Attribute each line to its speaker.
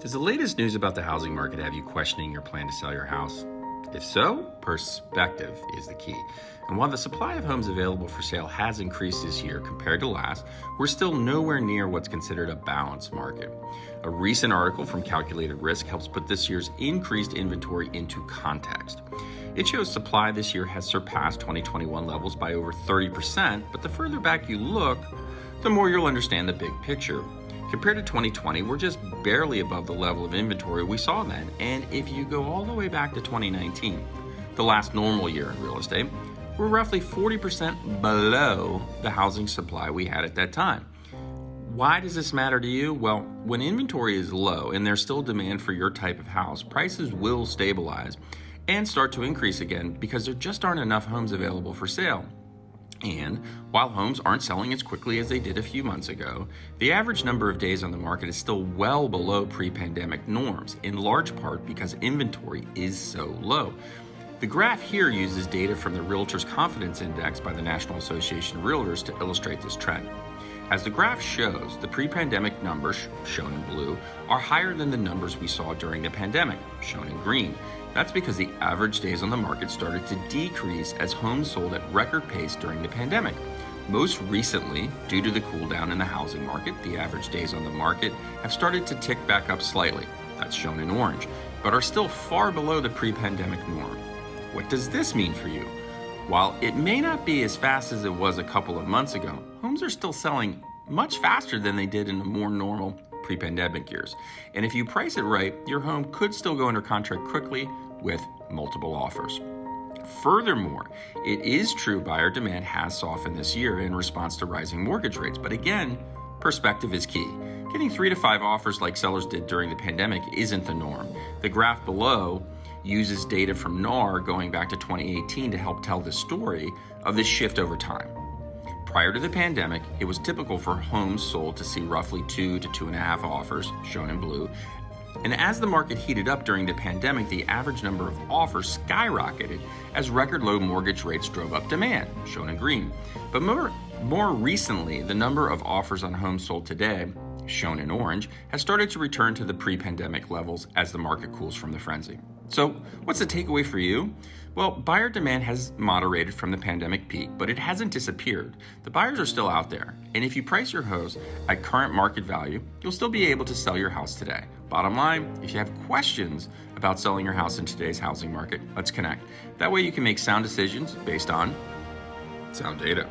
Speaker 1: Does the latest news about the housing market have you questioning your plan to sell your house? If so, perspective is the key. And while the supply of homes available for sale has increased this year compared to last, we're still nowhere near what's considered a balanced market. A recent article from Calculated Risk helps put this year's increased inventory into context. It shows supply this year has surpassed 2021 levels by over 30%, but the further back you look, the more you'll understand the big picture. Compared to 2020, we're just barely above the level of inventory we saw then. And if you go all the way back to 2019, the last normal year in real estate, we're roughly 40% below the housing supply we had at that time. Why does this matter to you? Well, when inventory is low and there's still demand for your type of house, prices will stabilize and start to increase again because there just aren't enough homes available for sale. And while homes aren't selling as quickly as they did a few months ago, the average number of days on the market is still well below pre-pandemic norms, in large part because inventory is so low. The graph here uses data from the Realtors Confidence Index by the National Association of Realtors to illustrate this trend. As the graph shows, the pre-pandemic numbers, shown in blue, are higher than the numbers we saw during the pandemic, shown in green. That's because the average days on the market started to decrease as homes sold at record pace during the pandemic. Most recently, due to the cool down in the housing market, the average days on the market have started to tick back up slightly, that's shown in orange, but are still far below the pre-pandemic norm. What does this mean for you? While it may not be as fast as it was a couple of months ago, homes are still selling much faster than they did in the more normal pre-pandemic years. And if you price it right, your home could still go under contract quickly with multiple offers. Furthermore, it is true buyer demand has softened this year in response to rising mortgage rates. But again, perspective is key. Getting 3 to 5 offers like sellers did during the pandemic isn't the norm. The graph below uses data from NAR going back to 2018 to help tell the story of this shift over time. Prior to the pandemic, it was typical for homes sold to see roughly 2 to 2.5 offers, shown in blue. And as the market heated up during the pandemic, the average number of offers skyrocketed as record low mortgage rates drove up demand, shown in green. But more recently, the number of offers on homes sold today, shown in orange, has started to return to the pre-pandemic levels as the market cools from the frenzy. So what's the takeaway for you? Well, buyer demand has moderated from the pandemic peak, but it hasn't disappeared. The buyers are still out there. And if you price your house at current market value, you'll still be able to sell your house today. Bottom line, if you have questions about selling your house in today's housing market, let's connect. That way you can make sound decisions based on sound data.